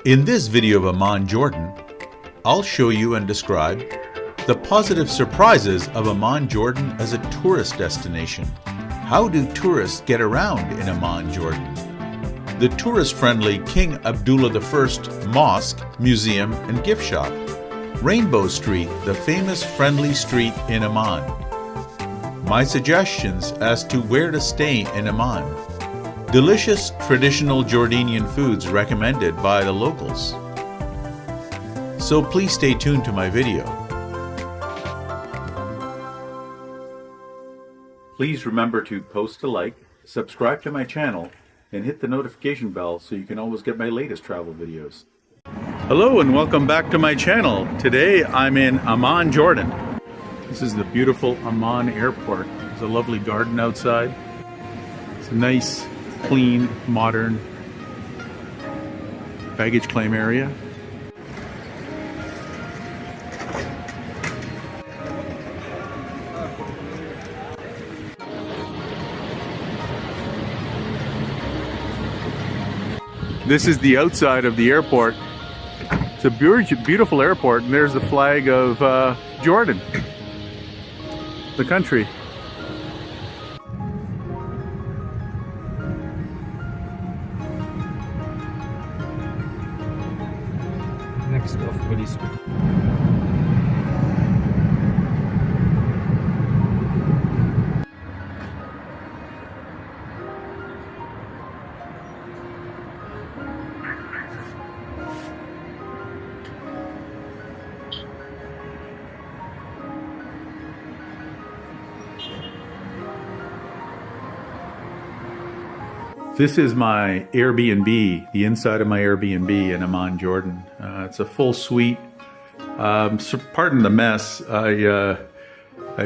In this video of Amman, Jordan, I'll show you and describe the positive surprises of Amman, Jordan as a tourist destination. How do tourists get around in Amman, Jordan? The tourist-friendly King Abdullah I Mosque, Museum and Gift Shop. Rainbow Street, the famous friendly street in Amman. My suggestions as to where to stay in Amman. Delicious traditional Jordanian foods recommended by the locals. So please stay tuned to my video. Please remember to post a like, subscribe to my channel, and hit the notification bell so you can always get my latest travel videos. Hello and welcome back to my channel. Today I'm in Amman, Jordan. This is the beautiful Amman airport. There's a lovely garden outside. It's a nice, clean, modern baggage claim area. This is the outside of the airport. It's a beautiful airport, and there's the flag of Jordan, the country. Next off Willie Street. This is my Airbnb, the inside of my Airbnb in Amman, Jordan. It's a full suite. So pardon the mess. I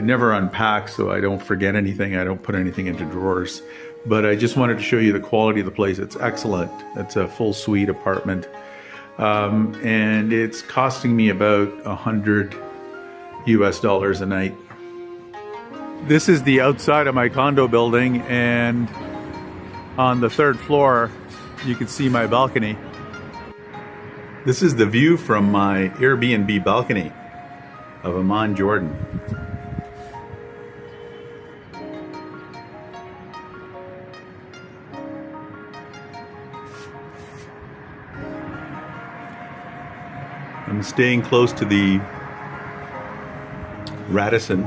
never unpack so I don't forget anything. I don't put anything into drawers. But I just wanted to show you the quality of the place. It's excellent. It's a full suite apartment. And it's costing me about $100 US a night. This is the outside of my condo building, and on the third floor, you can see my balcony. This is the view from my Airbnb balcony of Amman, Jordan. I'm staying close to the Radisson.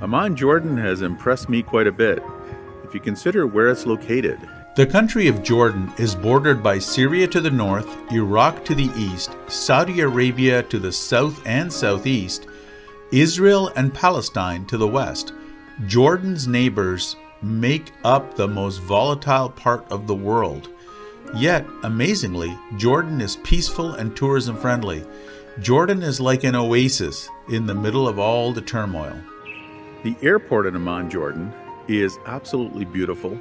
Amman, Jordan has impressed me quite a bit if you consider where it's located. The country of Jordan is bordered by Syria to the north, Iraq to the east, Saudi Arabia to the south and southeast, Israel and Palestine to the west. Jordan's neighbors make up the most volatile part of the world. Yet, amazingly, Jordan is peaceful and tourism friendly. Jordan is like an oasis in the middle of all the turmoil. The airport in Amman, Jordan is absolutely beautiful,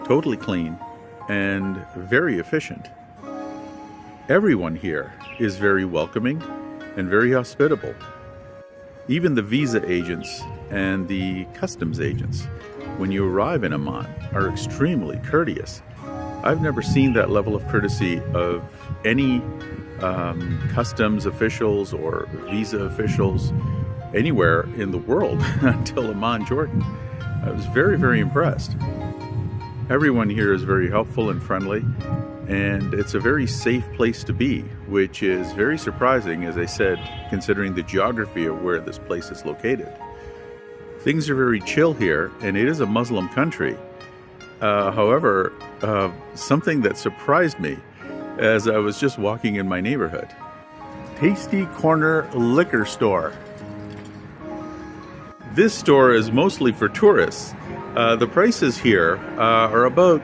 totally clean, and very efficient. Everyone here is very welcoming and very hospitable. Even the visa agents and the customs agents, when you arrive in Amman, are extremely courteous. I've never seen that level of courtesy of any customs officials or visa officials anywhere in the world until Amman, Jordan. I was very, very impressed. Everyone here is very helpful and friendly, and it's a very safe place to be, which is very surprising, as I said, considering the geography of where this place is located. Things are very chill here, and it is a Muslim country. However, something that surprised me as I was just walking in my neighborhood. Tasty Corner Liquor Store. This store is mostly for tourists. The prices here are about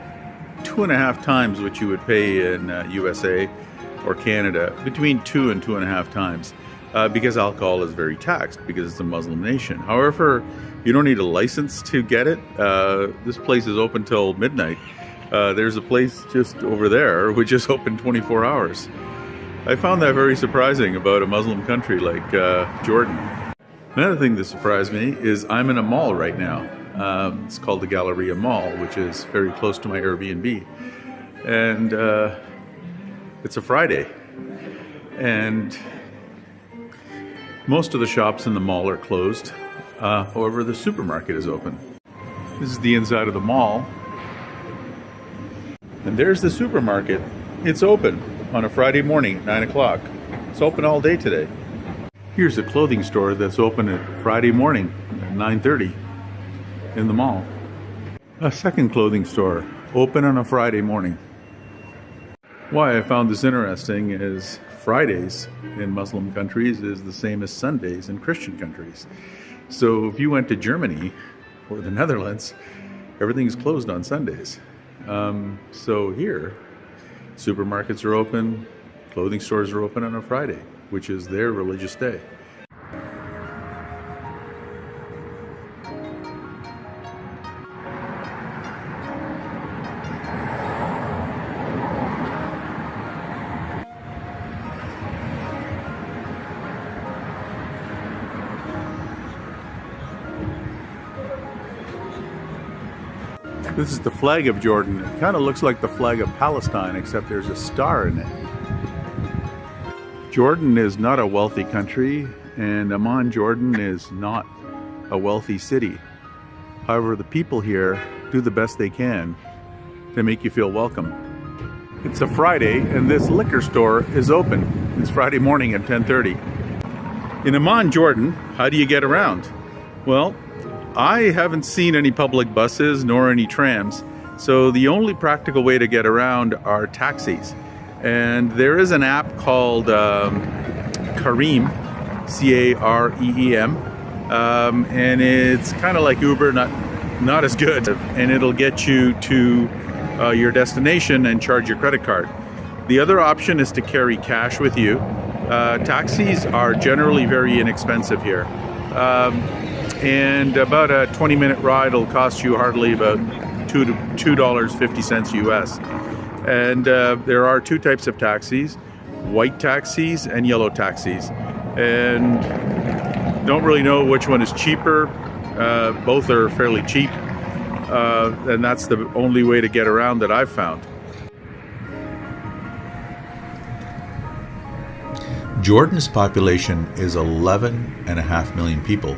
2.5 times what you would pay in USA or Canada, between 2 and 2.5 times, because alcohol is very taxed because it's a Muslim nation. However, you don't need a license to get it. This place is open till midnight. There's a place just over there which is open 24 hours. I found that very surprising about a Muslim country like Jordan. Another thing that surprised me is I'm in a mall right now. It's called the Galleria Mall, which is very close to my Airbnb. And It's a Friday, and most of the shops in the mall are closed. However, the supermarket is open. This is the inside of the mall. And there's the supermarket. It's open on a Friday morning at 9 o'clock. It's open all day today. Here's a clothing store that's open at Friday morning at 9:30 in the mall. A second clothing store open on a Friday morning. Why I found this interesting is Fridays in Muslim countries is the same as Sundays in Christian countries. So if you went to Germany or the Netherlands, everything's closed on Sundays. So here, supermarkets are open, clothing stores are open on a Friday, which is their religious day. This is the flag of Jordan. It kind of looks like the flag of Palestine, except there's a star in it. Jordan is not a wealthy country, and Amman, Jordan is not a wealthy city. However, the people here do the best they can to make you feel welcome. It's a Friday, and this liquor store is open. It's Friday morning at 10:30. In Amman, Jordan, how do you get around? Well, I haven't seen any public buses nor any trams, so the only practical way to get around are taxis. And there is an app called Careem, C-A-R-E-E-M, and it's kind of like Uber, not as good, and it'll get you to your destination and charge your credit card. The other option is to carry cash with you. Taxis are generally very inexpensive here. And about a 20-minute ride will cost you hardly about $2.50 US. And there are two types of taxis, white taxis and yellow taxis. And don't really know which one is cheaper. Both are fairly cheap. And that's the only way to get around that I've found. Jordan's population is 11.5 million people.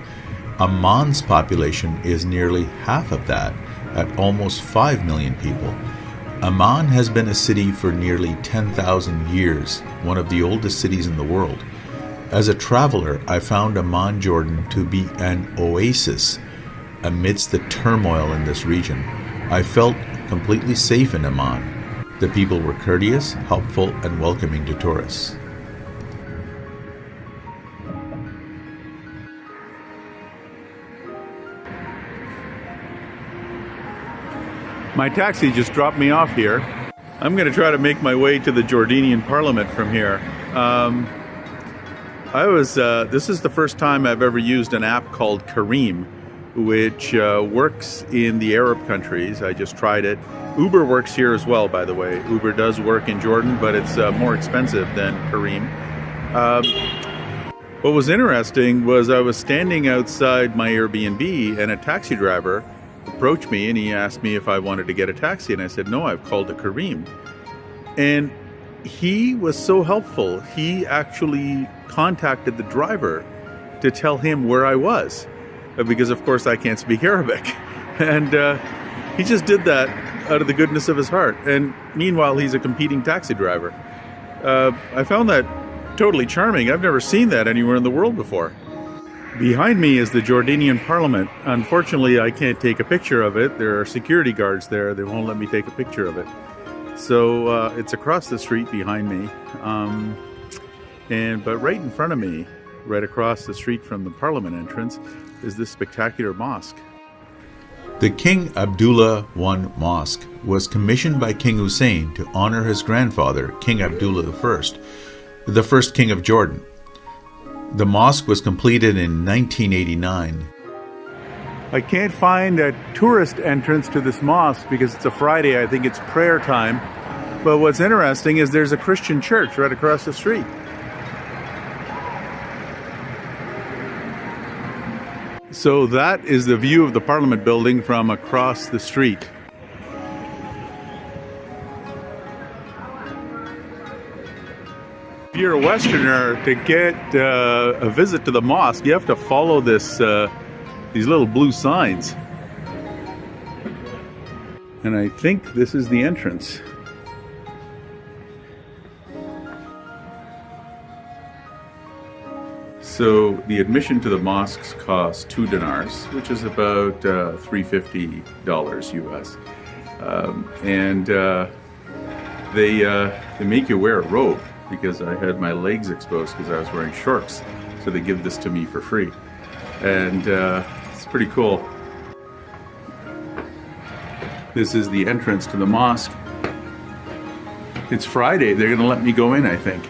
Amman's population is nearly half of that, at almost 5 million people. Amman has been a city for nearly 10,000 years, one of the oldest cities in the world. As a traveler, I found Amman, Jordan to be an oasis amidst the turmoil in this region. I felt completely safe in Amman. The people were courteous, helpful, and welcoming to tourists. My taxi just dropped me off here. I'm going to try to make my way to the Jordanian parliament from here. This is the first time I've ever used an app called Careem, which works in the Arab countries. I just tried it. Uber works here as well, by the way. Uber does work in Jordan, but it's more expensive than Careem. What was interesting was I was standing outside my Airbnb and a taxi driver approached me and he asked me if I wanted to get a taxi, and I said no, I've called a Careem. And he was so helpful. He actually contacted the driver to tell him where I was, because of course I can't speak Arabic. And he just did that out of the goodness of his heart. And meanwhile, he's a competing taxi driver. I found that totally charming. I've never seen that anywhere in the world before. Behind me is the Jordanian parliament. Unfortunately, I can't take a picture of it. There are security guards there. They won't let me take a picture of it. So it's across the street behind me. But right in front of me, right across the street from the parliament entrance, is this spectacular mosque. The King Abdullah I Mosque was commissioned by King Hussein to honor his grandfather, King Abdullah I, the first king of Jordan. The mosque was completed in 1989. I can't find a tourist entrance to this mosque because it's a Friday. I think it's prayer time. But what's interesting is there's a Christian church right across the street. So that is the view of the Parliament building from across the street. If you're a Westerner, to get a visit to the mosque, you have to follow these little blue signs. And I think this is the entrance. So the admission to the mosques costs 2 dinars, which is about $350 US. They make you wear a robe because I had my legs exposed because I was wearing shorts. So they give this to me for free. And it's pretty cool. This is the entrance to the mosque. It's Friday. They're going to let me go in, I think.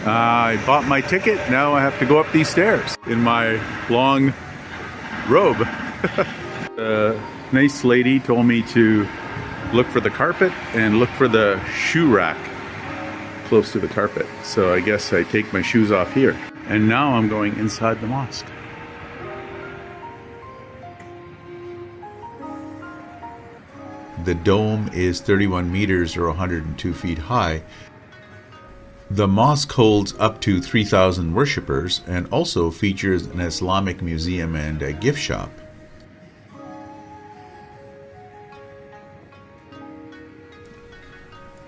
I bought my ticket. Now I have to go up these stairs in my long robe. A nice lady told me to look for the carpet and look for the shoe rack close to the carpet. So I guess I take my shoes off here. And now I'm going inside the mosque. The dome is 31 meters or 102 feet high. The mosque holds up to 3,000 worshippers and also features an Islamic museum and a gift shop.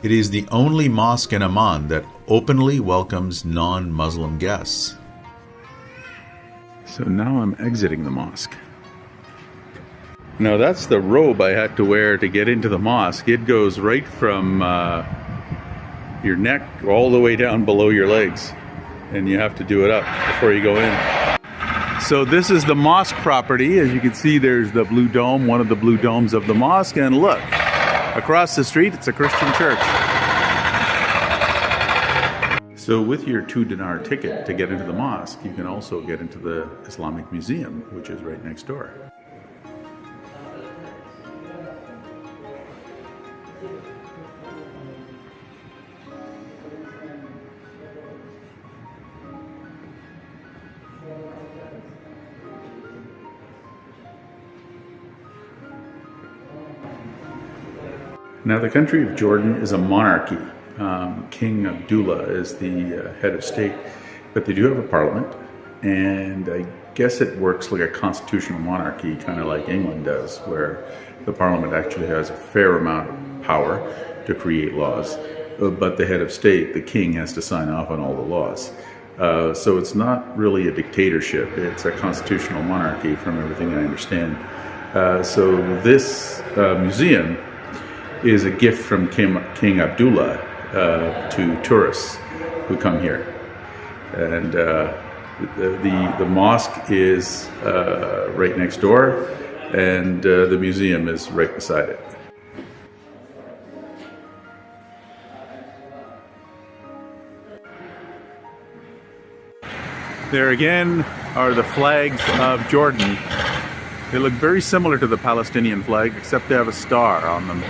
It is the only mosque in Amman that openly welcomes non-Muslim guests. So now I'm exiting the mosque. Now that's the robe I had to wear to get into the mosque. It goes right from your neck all the way down below your legs, and you have to do it up before you go in. So this is the mosque property. As you can see, there's the blue dome, one of the blue domes of the mosque, and look, across the street it's a Christian church. So with your 2 dinar ticket to get into the mosque, you can also get into the Islamic museum, which is right next door. Now, the country of Jordan is a monarchy. King Abdullah is the head of state, but they do have a parliament, and I guess it works like a constitutional monarchy, kind of like England does, where the parliament actually has a fair amount of power to create laws, but the head of state, the king, has to sign off on all the laws. So it's not really a dictatorship, it's a constitutional monarchy from everything I understand. So this museum is a gift from King Abdullah to tourists who come here. And the mosque is right next door, and the museum is right beside it. There again are the flags of Jordan. They look very similar to the Palestinian flag, except they have a star on them.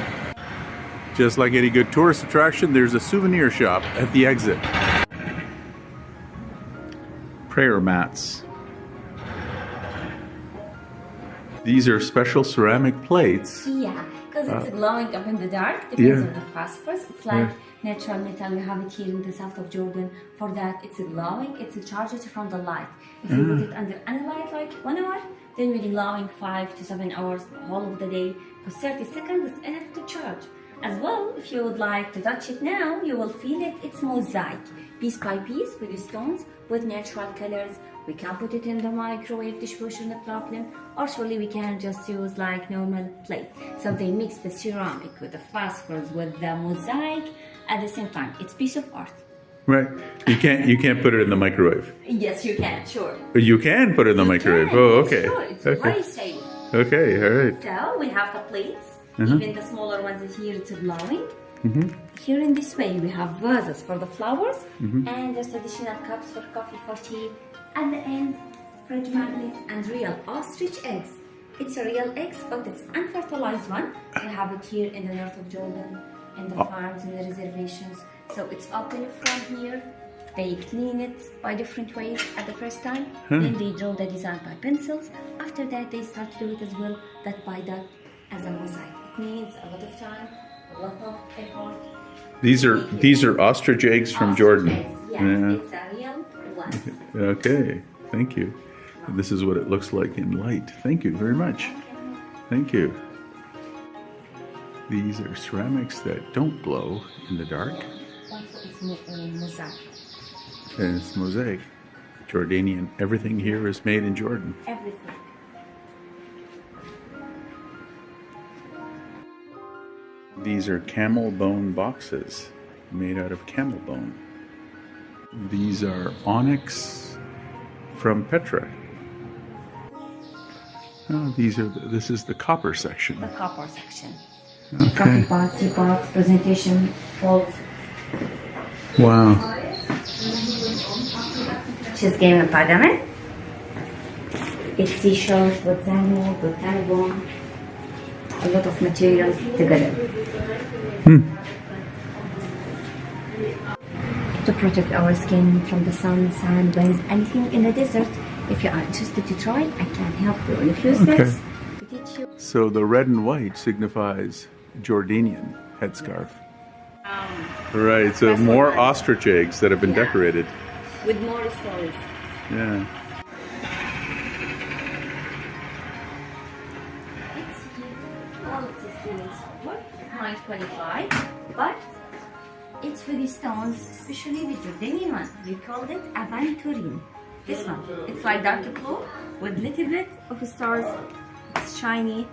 Just like any good tourist attraction, there's a souvenir shop at the exit. Prayer mats. These are special ceramic plates. Yeah, because it's glowing up in the dark, depends on the phosphorus. It's like natural metal. We have it here in the south of Jordan. For that, it's glowing. It's charged from the light. If you put it under any light, like 1 hour, then we're glowing 5 to 7 hours all of the day. For 30 seconds, it's enough to charge. As well, if you would like to touch it now, you will feel it. It's mosaic, piece by piece with stones, with natural colors. We can put it in the microwave, dishwasher, no problem. Or surely we can just use like normal plate. So they mix the ceramic with the phosphorus with the mosaic at the same time. It's piece of art. Right. You can't put it in the microwave. Yes, you can, sure. You can put it in the microwave. Can, oh, okay. Sure, it's okay. very safe. Okay, all right. So we have the plates. Even the smaller ones here, it's glowing. Here in this way, we have vases for the flowers and the traditional cups for coffee, for tea. At the end, fridge magnets and real ostrich eggs. It's a real eggs, but it's unfertilized one. We have it here in the north of Jordan, in the farms, in the reservations. So it's open from here. They clean it by different ways at the first time. Then they draw the design by pencils. After that, they start to do it as well, that by that as a mosaic. It needs a lot of time, a lot of effort. These are ostrich eggs from Jordan. Yes, Yeah. it's a real one. Okay. Thank you. This is what it looks like in light. Thank you very much. Thank you. These are ceramics that don't glow in the dark. Also, it's mosaic. And it's mosaic. Jordanian. Everything here is made in Jordan. Everything. These are camel bone boxes made out of camel bone. These are onyx from Petra. Oh, this is the copper section. The copper section. Okay. Coffee pot, teapot, presentation, bowls. Wow. She's game and pardon. It's seashells with sandalwood, with cannibone. A lot of materials together. To protect our skin from the sun, sand, wind, anything in the desert. If you are interested to try, I can help you in a few steps to teach you. So the red and white signifies Jordanian headscarf. Right, so more ostrich eggs that have been Yeah. decorated. With more stories. Yeah. All of this is silver, 925, but it's with the stones, especially the Jordanian one. We called it aventurine. This one, it's like dark blue with little bit of stars. It's shiny.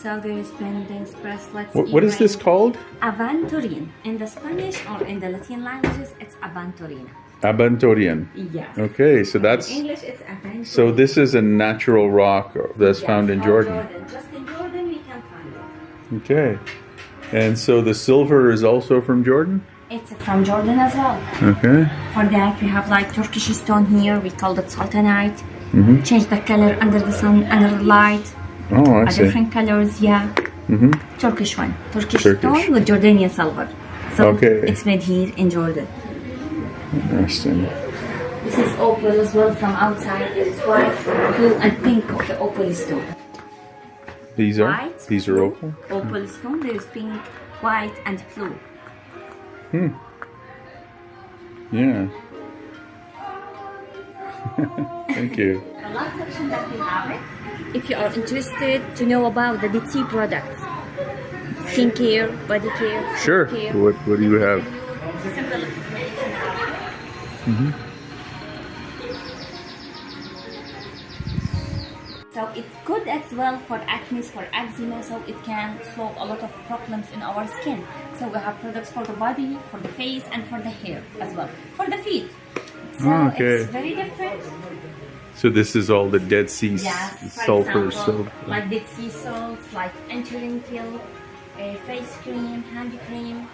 So there is pendants, bracelets. What is this earrings. called? Aventurine. In the Spanish or in the Latin languages, it's aventurina. Abentorian. Yes. Okay, so that's In English, it's aventurine. so this is a natural rock that's Yes, found in or Jordan. Just in Jordan, we can find it. Okay. And so the silver is also from Jordan? It's from Jordan as well. Okay. For that, we have like Turkish stone here. We call it sultanite. Mm-hmm. Change the color under the sun, under the light. Oh, I see. Different colors, yeah. Mm-hmm. Turkish one. Turkish Turkish. stone with Jordanian silver. So Okay. it's made here in Jordan. Interesting. This is opal as well from outside. It's white, blue, and pink of the opal stone. These are? White, These are blue, opal? Opal stone. There is pink, white, and blue. Yeah. Thank you. The last section that we have it. If you are interested to know about the Dead Sea products, skincare, body care, Sure. care, What do you have? simple explanation about it. Mm-hmm. So it's good as well for acne, for eczema, so it can solve a lot of problems in our skin. So we have products for the body, for the face, and for the hair as well. For the feet. So Okay. it's very different. So this is all the Dead Sea Yes, for sulfur example, soap. like Dead Sea salts, like anti-wrinkle, face cream, hand cream.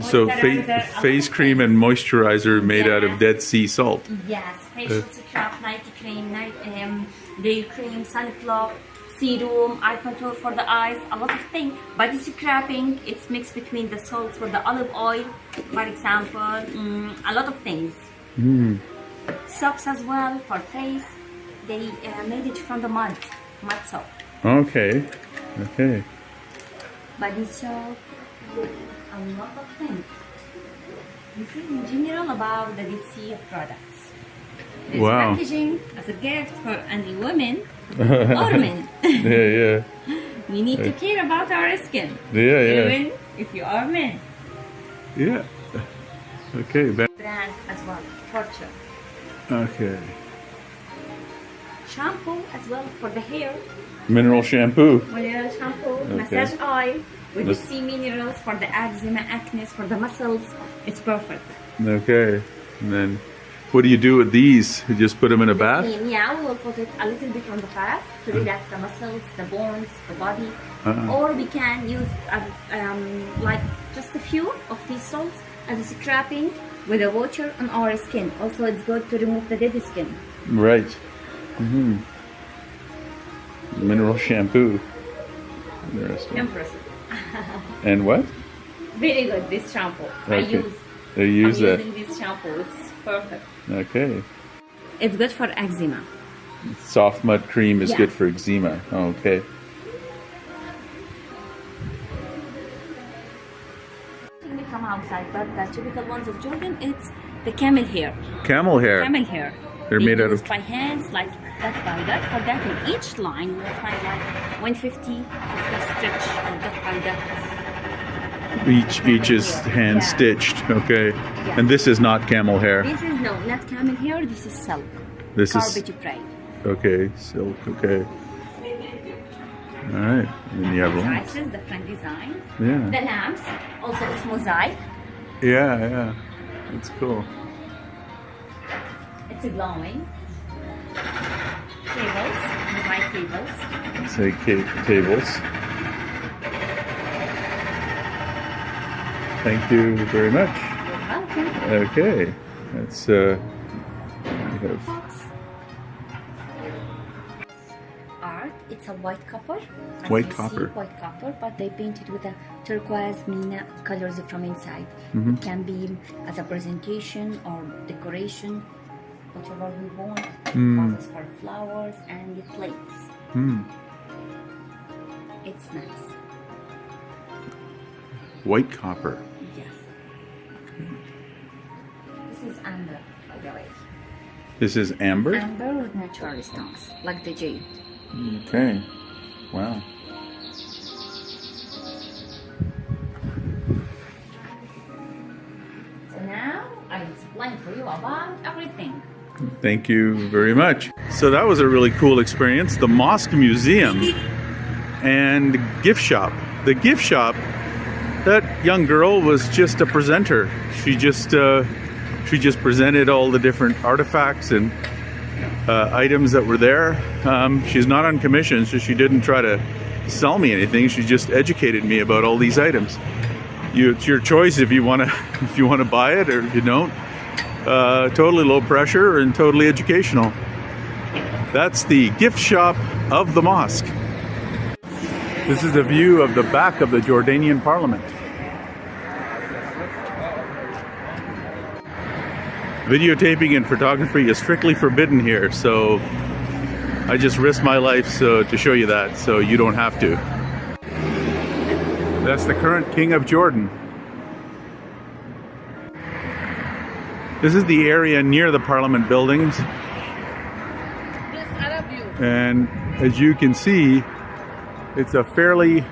So moisturizer, a lot face of cream things. and moisturizer made out of Yes. Dead Sea salt. Yes, facial scrub, night cream, day cream, sunblock, serum, eye contour for the eyes, a lot of things. Body scrubbing, it's mixed between the salts with the olive oil, for example, a lot of things. Soaps as well for face. They made it from the mud soap. Okay. Okay. Body soap, a lot of things. This is in general about the Dead Sea products. There's Wow. packaging as a gift for any women or men. Yeah. We need to care about our skin. Yeah. Even if you are men. Yeah. Okay. Brand as well, Fortune. Okay. Shampoo as well for the hair. Mineral shampoo. Mineral shampoo, Okay. massage oil with the Mas- C minerals for the eczema, acne, for the muscles. It's perfect. Okay. And then, what do you do with these? You just put them in a bath? Yeah, we will put it a little bit on the bath to relax the muscles, the bones, the body. Uh-uh. Or we can use like just a few of these salts as a scrubbing with the water on our skin. Also, it's good to remove the dead skin. Right. Mineral shampoo. Interesting. Impressive. And what? Very good, this shampoo. Okay. They use I'm that. using this shampoo. It's perfect. Okay. It's good for eczema. Soft mud cream is Yeah. good for eczema. Okay. From our alongside, but the typical ones of Jordan, it's the camel hair. Camel hair. Camel hair. They're made out of... by hands, like that by that. For that, in each line, you'll find like 150 of the stitch, and that by that. Each is hand stitched, okay. Yeah. And this is not camel hair. This is no, not camel hair. This is silk. This Carpet is braid. okay, silk, okay. All right, and then you have lamps. Sizes, different designs. Yeah. The lamps, also it's mosaic. Yeah, it's cool. It's glowing. Tables, mosaic tables. Say tables. Thank you very much. You're welcome. Okay, that's we have Box. Art, it's a white copper. As White you copper. See, white copper, but they painted with a turquoise mina colors from inside. Mm-hmm. It can be as a presentation or decoration, whatever we want. Vases for flowers and the plates. It's nice. white copper. Yes. This is amber, by the way. This is amber? Amber with natural stones, like the jade. Okay. Wow. So now I explain for you about everything. Thank you very much. So that was a really cool experience. The Mosque Museum and gift shop. The gift shop, that young girl was just a presenter. She just presented all the different artifacts and items that were there. She's not on commission, so she didn't try to sell me anything. She just educated me about all these items. It's your choice if you want to buy it or if you don't. Totally low pressure and totally educational. That's the gift shop of the mosque. This is a view of the back of the Jordanian parliament. Videotaping and photography is strictly forbidden here, so I just risked my life to show you that, so you don't have to. That's the current king of Jordan. This is the area near the parliament buildings. And as you can see, it's a fairly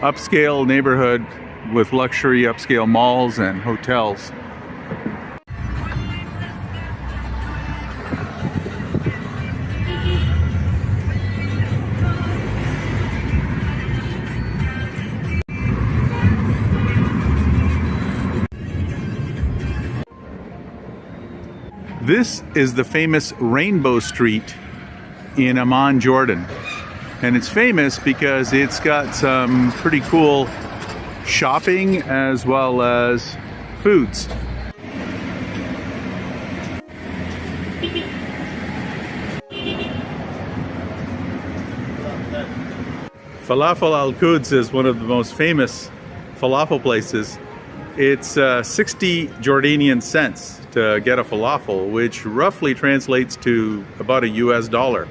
upscale neighborhood with luxury upscale malls and hotels. This is the famous Rainbow Street in Amman, Jordan. And it's famous because it's got some pretty cool shopping as well as foods. Falafel Al-Quds is one of the most famous falafel places. It's 60 Jordanian cents to get a falafel, which roughly translates to about $1.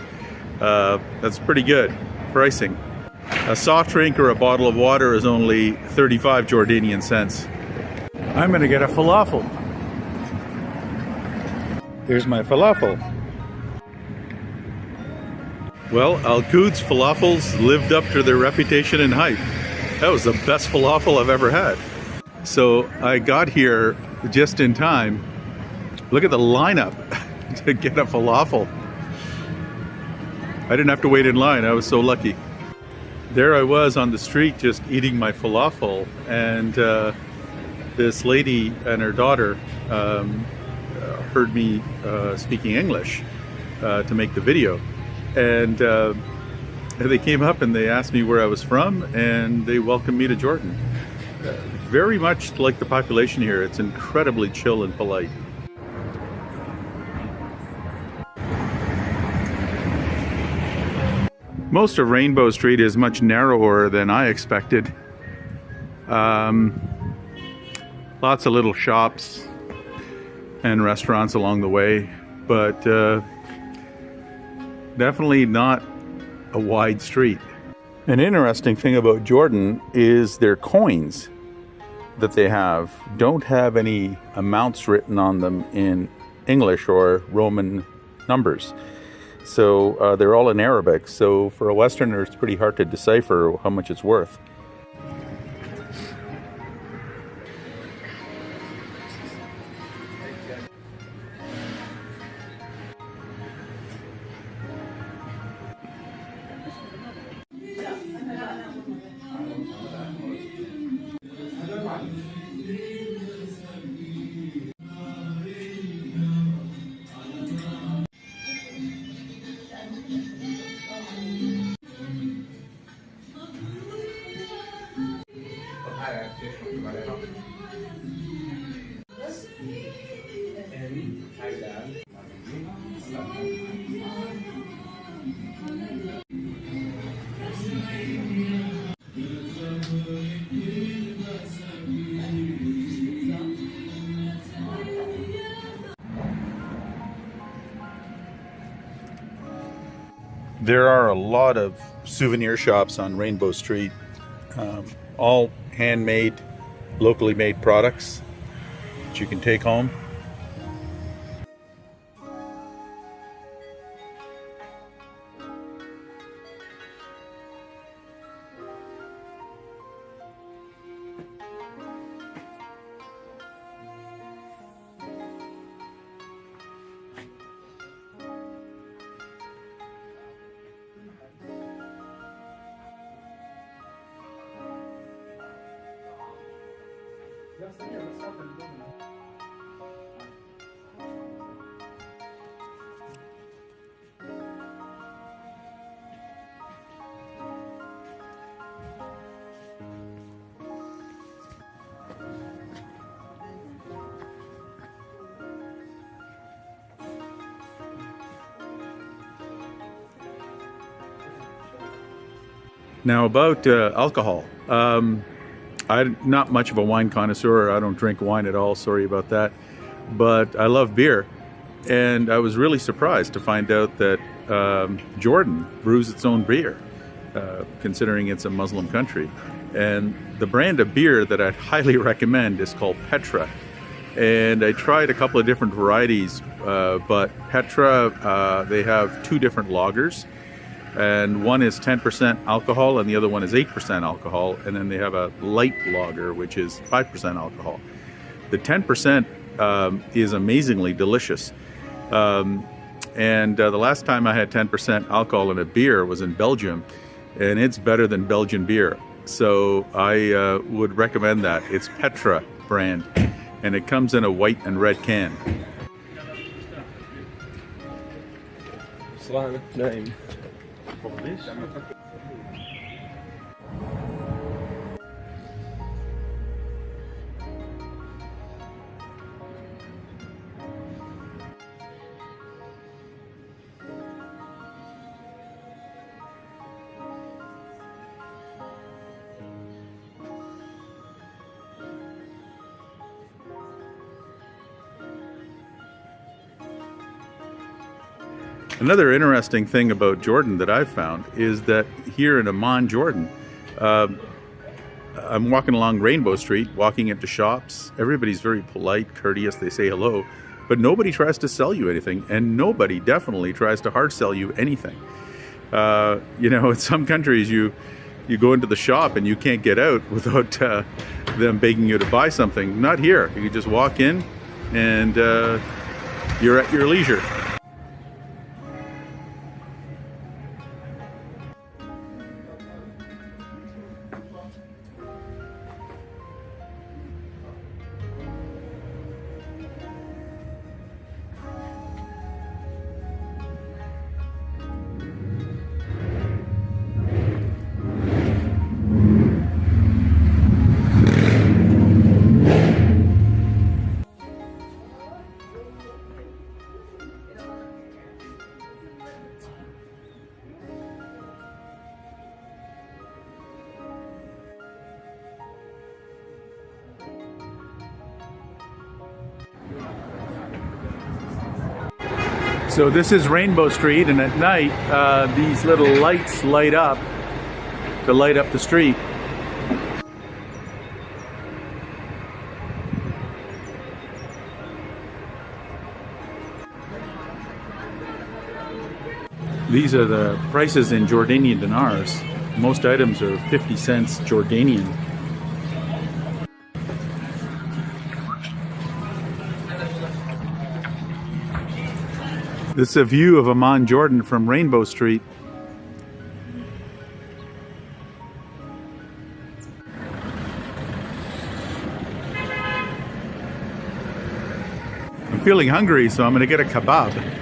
That's pretty good pricing. A soft drink or a bottle of water is only 35 Jordanian cents. I'm gonna get a falafel. Here's my falafel. Well, Al-Quds falafels lived up to their reputation and hype. That was the best falafel I've ever had. So I got here just in time. Look at the lineup to get a falafel. I didn't have to wait in line. I was so lucky. There I was on the street just eating my falafel, and this lady and her daughter heard me speaking English to make the video. And they came up and they asked me where I was from, and they welcomed me to Jordan. Very much like the population here, it's incredibly chill and polite. Most of Rainbow Street is much narrower than I expected. Lots of little shops and restaurants along the way, but definitely not a wide street. An interesting thing about Jordan is their coins. that they have don't have any amounts written on them in English or Roman numbers. So they're all in Arabic. So for a Westerner, it's pretty hard to decipher how much it's worth. There are a lot of souvenir shops on Rainbow Street, all handmade, locally made products that you can take home. Now about alcohol. I'm not much of a wine connoisseur. I don't drink wine at all. Sorry about that. But I love beer. And I was really surprised to find out that Jordan brews its own beer, considering it's a Muslim country. And the brand of beer that I'd highly recommend is called Petra. And I tried a couple of different varieties, but Petra, they have two different lagers. And one is 10% alcohol and the other one is 8% alcohol. And then they have a light lager, which is 5% alcohol. The 10% is amazingly delicious. And the last time I had 10% alcohol in a beer was in Belgium, and it's better than Belgian beer. So I would recommend that. It's Petra brand, and it comes in a white and red can. Slang name. Another interesting thing about Jordan that I've found is that here in Amman, Jordan, I'm walking along Rainbow Street, walking into shops. Everybody's very polite, courteous, they say hello, but nobody tries to sell you anything, and nobody definitely tries to hard sell you anything. You know, in some countries you go into the shop and you can't get out without them begging you to buy something. Not here. You can just walk in and you're at your leisure. So this is Rainbow Street, and at night these little lights light up to light up the street. These are the prices in Jordanian dinars. Most items are 50 cents Jordanian. This is a view of Amman, Jordan from Rainbow Street. I'm feeling hungry, so I'm going to get a kebab.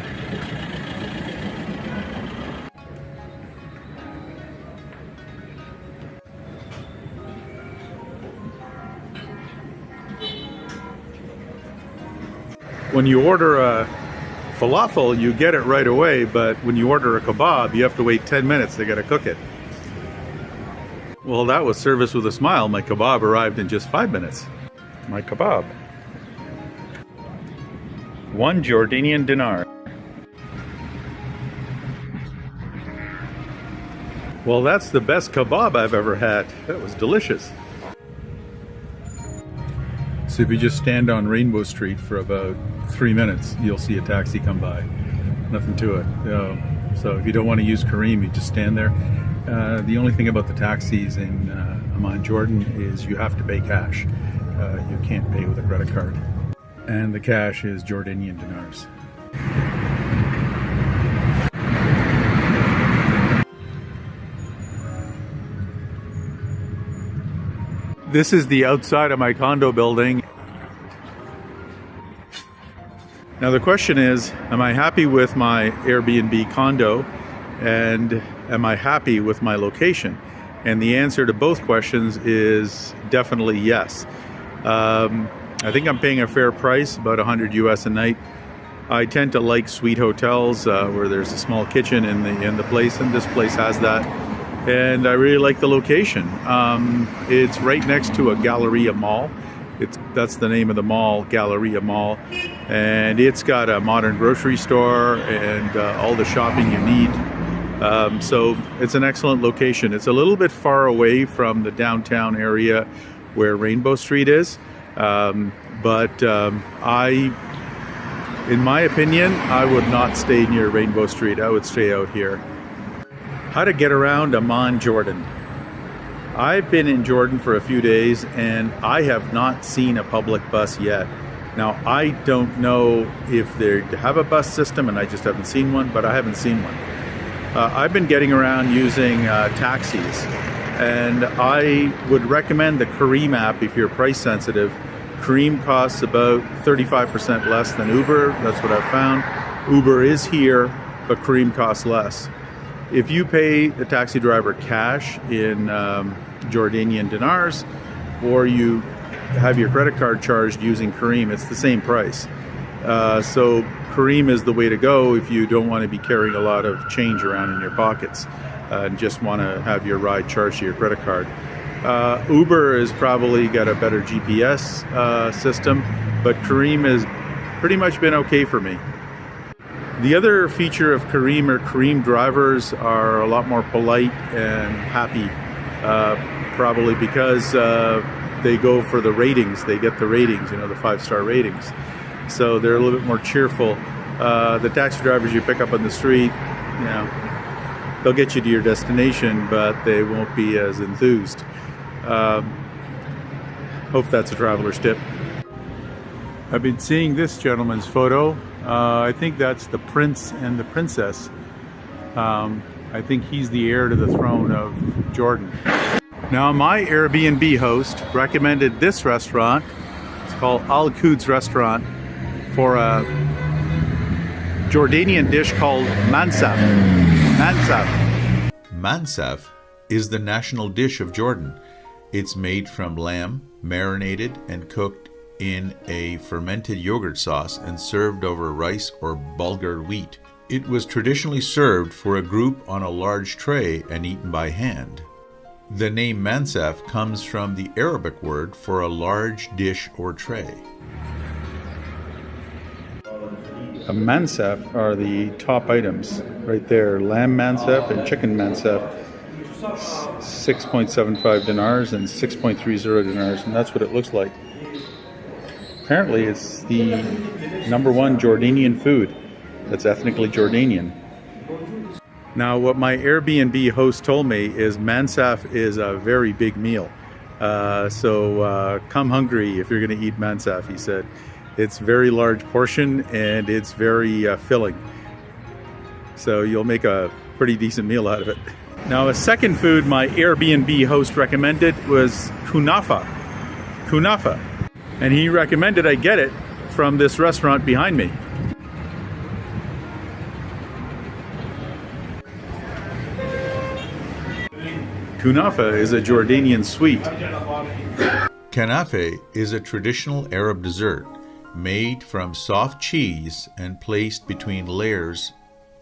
When you order a falafel, you get it right away, but when you order a kebab, you have to wait 10 minutes. They got to cook it. Well, that was service with a smile. My kebab arrived in just 5 minutes. My kebab. 1 Jordanian dinar. Well, that's the best kebab I've ever had. That was delicious. So if you just stand on Rainbow Street for about 3 minutes, you'll see a taxi come by. Nothing to it. So if you don't want to use Kareem, you just stand there. The only thing about the taxis in Amman, Jordan is you have to pay cash. You can't pay with a credit card. And the cash is Jordanian dinars. This is the outside of my condo building. Now the question is, am I happy with my Airbnb condo, and am I happy with my location? And the answer to both questions is definitely yes. I think I'm paying a fair price, about $100 US a night. I tend to like suite hotels where there's a small kitchen in the place, and this place has that. And I really like the location. It's right next to a Galleria Mall. That's the name of the mall, Galleria Mall. And it's got a modern grocery store and all the shopping you need. So it's an excellent location. It's a little bit far away from the downtown area where Rainbow Street is. But in my opinion, I would not stay near Rainbow Street. I would stay out here. How to get around Amman, Jordan. I've been in Jordan for a few days and I have not seen a public bus yet. Now, I don't know if they have a bus system and I just haven't seen one, but I haven't seen one. I've been getting around using taxis, and I would recommend the Kareem app if you're price sensitive. Kareem costs about 35% less than Uber. That's what I've found. Uber is here, but Kareem costs less. If you pay the taxi driver cash in Jordanian dinars, or you have your credit card charged using Kareem, it's the same price. So Kareem is the way to go if you don't want to be carrying a lot of change around in your pockets and just want to have your ride charged to your credit card. Uber has probably got a better GPS system, but Kareem has pretty much been okay for me. The other feature of Kareem are Kareem drivers are a lot more polite and happy, probably because they go for the ratings. They get the ratings, the 5-star ratings. So they're a little bit more cheerful. The taxi drivers you pick up on the street, they'll get you to your destination, but they won't be as enthused. Hope that's a traveler's tip. I've been seeing this gentleman's photo. I think that's the prince and the princess. I think he's the heir to the throne of Jordan. Now, my Airbnb host recommended this restaurant. It's called Al Quds Restaurant, for a Jordanian dish called mansaf. Mansaf is the national dish of Jordan. It's made from lamb, marinated and cooked in a fermented yogurt sauce and served over rice or bulgur wheat. It was traditionally served for a group on a large tray and eaten by hand. The name mansaf comes from the Arabic word for a large dish or tray. A mansaf are the top items right there. Lamb mansaf and chicken mansaf. 6.75 dinars and 6.30 dinars, and that's what it looks like. Apparently it's the #1 Jordanian food that's ethnically Jordanian. Now, what my Airbnb host told me is mansaf is a very big meal. So come hungry if you're going to eat mansaf, he said. It's very large portion and it's very filling. So you'll make a pretty decent meal out of it. Now, a second food my Airbnb host recommended was kunafa. Kunafa. And he recommended I get it from this restaurant behind me. Kunafa is a Jordanian sweet. Kanafe is a traditional Arab dessert made from soft cheese and placed between layers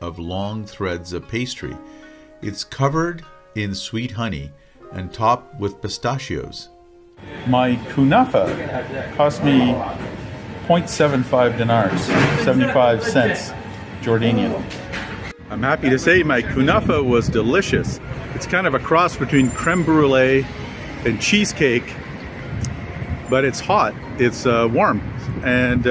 of long threads of pastry. It's covered in sweet honey and topped with pistachios. My kunafa cost me 0.75 dinars, 75 cents Jordanian. I'm happy to say my kunafa was delicious. It's kind of a cross between creme brulee and cheesecake, but it's hot, it's warm, and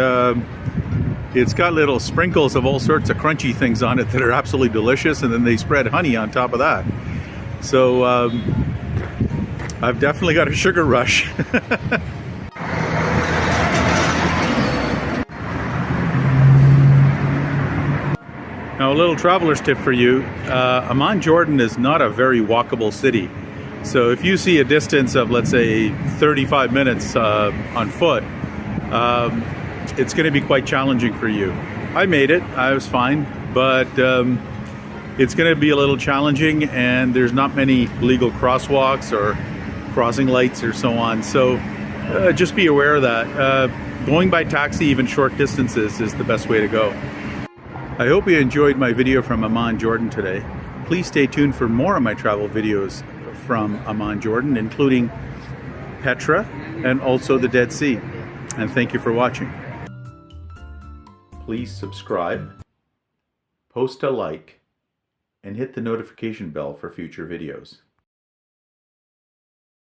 it's got little sprinkles of all sorts of crunchy things on it that are absolutely delicious, and then they spread honey on top of that. So I've definitely got a sugar rush. Now, a little traveler's tip for you. Amman, Jordan is not a very walkable city. So if you see a distance of, let's say, 35 minutes on foot, it's going to be quite challenging for you. I made it. I was fine. But it's going to be a little challenging, and there's not many legal crosswalks or crossing lights or so on. So just be aware of that. Going by taxi, even short distances, is the best way to go. I hope you enjoyed my video from Amman, Jordan today. Please stay tuned for more of my travel videos from Amman, Jordan, including Petra and also the Dead Sea. And thank you for watching. Please subscribe, post a like, and hit the notification bell for future videos.